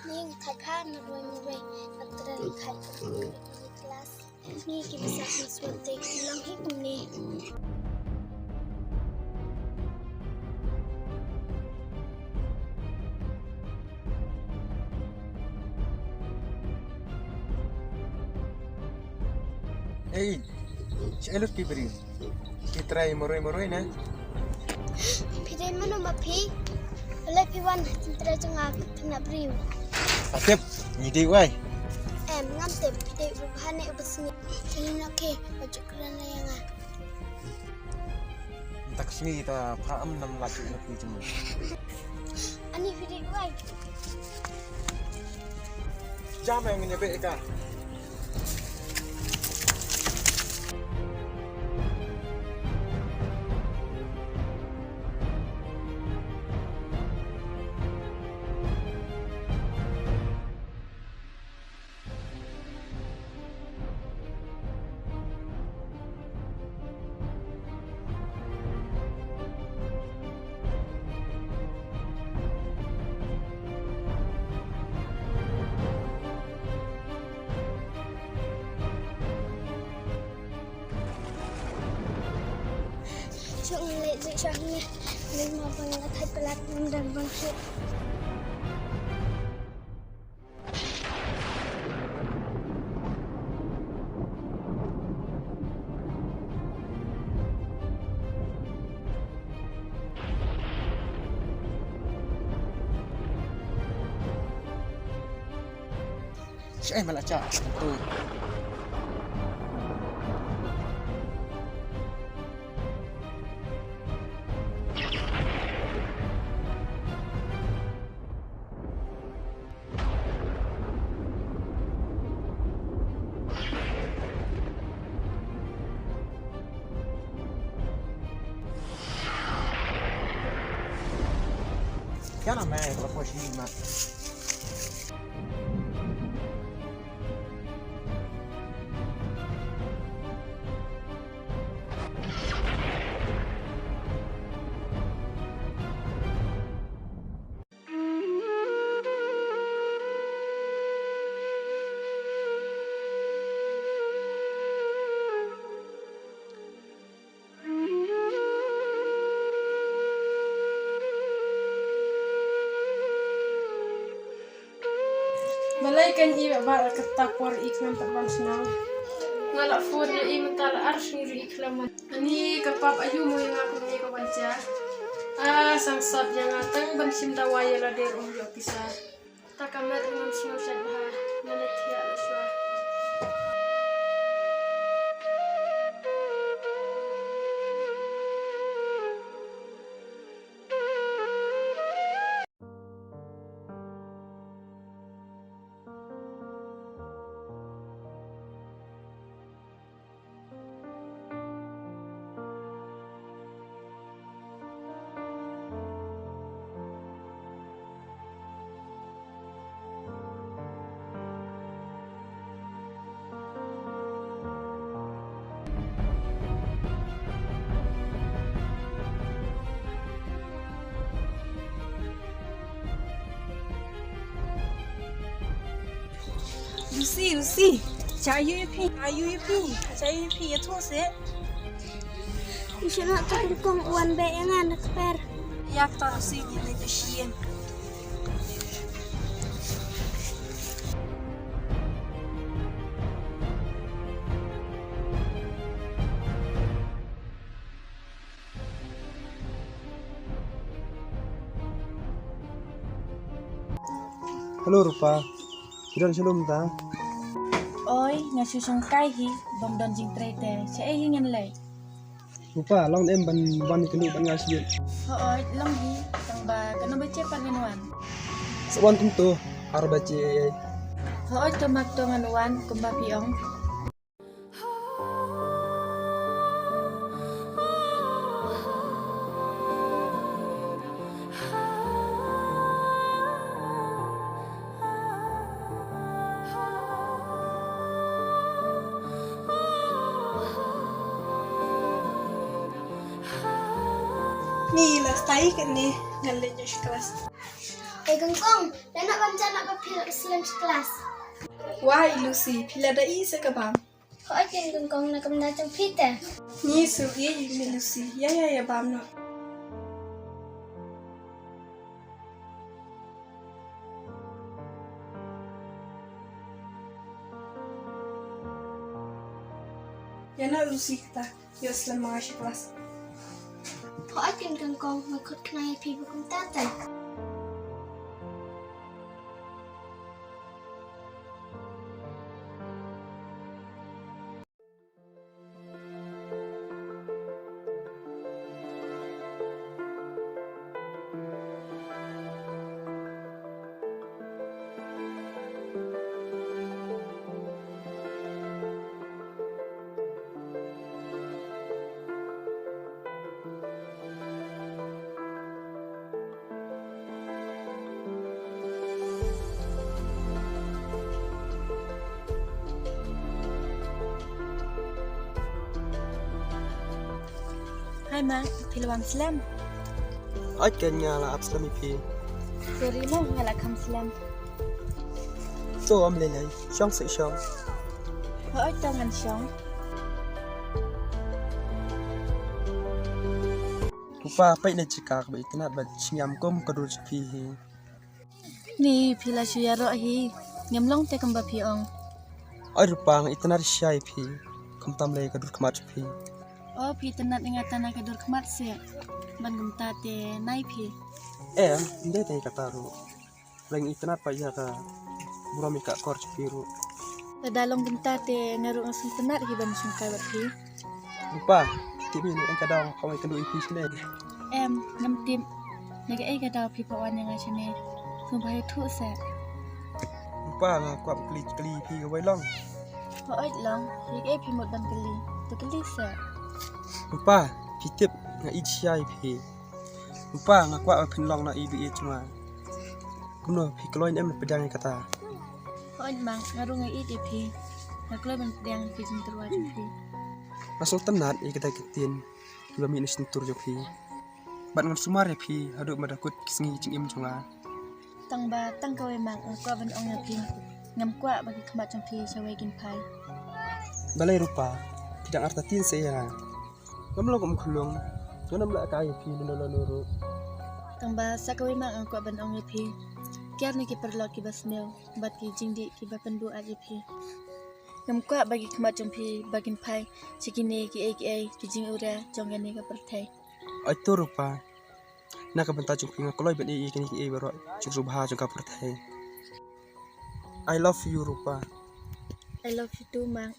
Ni khát marui antara khát kelas. Ni kita bisa sesuatu hilang hidup ni. Hey, elok kibri. Kitrai moroi na. Pidai mana mapi? Oleh piwan antara jengah kena beriu. Atep, ngidi wai. Ngam tep pidai bukan ubasni. Jadi nak ke baju kerana yang Tak sini kita paham nam laju nak cuma. Ani pidai wai. Jam yang nyebe ka. Jong lek Jong ni mau bangat pelat dan bangkit. Saya malah cak tu. Kana mai kalau posisi mak. Malaikan iba bara ketakwa iklan terbang senang. Ngalak fur i mental ars ngiri iklaman. Ani kapap ayu mo yang aku ni ko baca. Sang sab yang atang ban sim dawaya la der yo pisah. Takamat ngam sino sad bah. Nanet ya laswa. Lucy, cari UP ya tu se. Bisa nak tukung uan be yang anak per. Ya tahu sih ni besien. Halo Rupa. Kiran shalom ta. Oi, ngasu sangkai hi bom dan jing trete. Saya ingin leh. Rupa long em ban kenu ban ngasi. Oi, long hi tang ba kena baca panganuan. Sawan kum tu har bace. Oi, tomak tonganuan kumba piong. Ni lah stay kan ni ngalir kelas. Gengkong, dah nak baca nak papil Islam kelas. Wah, Lucy, pila da isa ka bam. Kau akan gengkong nak menacang pita. Ni sugi ni Lucy. Ya bam no. Ya na Lucy kita. Yo Islam marsh kelas. Kau akan gengkong ngikut kenai pi bukan tata. Hai Mang, pilawang Islam. Akan la Islam pi. Sorry mo, ngalak kam Islam. So am lelai, Jong se Jong. Oi tangan Jong. Rupa pai na cikak ba itna ba nyam kom kadur pi hi. Ni pila syaro hi. Ngamlong te kamba piong. Ai rupa ng itna syai pi. Kam tam le kadur khmat pi. Oh, pi tenat ingatan nak kedur khmat se. Ban gemta te nai pi. Ndai tai kataru. Reng itna pa ya ka burami ka kor piru. Tadalong gemta te ngaru ngasum tenat hi ban sungkai bat pi. Rupa, tibi ni kadang kau ikan dua pi sini. Ngam tim. Naga ai kadau pi pawan yang asine. Sumbai thu se. Rupa nga kuat keli pi wai long. Oi long, hi ai pi mot ban keli. Tu keli se. Rupa, pitip nga ichai pi. Rupa nga kuat pin long na ibi cuma. Kuno pi kloin pedang kata. Oi mang ngaru ngai i pi. Nakloi ban pedang pi jin terwa pi. Masuk tenat kita kitin. Dua minus sentur jo pi. Bat ngan sumar pi haduk madakut kisngi cing im jonga. Tang ba tang kau emang angkua ban ong pi. Ngam kwa bagi khmat jong pi shawei gin phai. Balai rupa, tidak arta tin saya. Ngamlo kum khulung. Jonam la kai pi nolo. Tang ba sa kau emang angkua ban ong pi. Kiar ni ki perlot ki basneu, bat ki jingdi ki ba pendu aje pi. Ngam kwa bagi khmat jong pi bagin phai, sikine ki ai ki jing ura jong gani ka perthai. Itu rupa. Nak bentar jumpa dengan koloi ben kini baru cukup subha juga perthai. I love you rupa. I love you too, Mang.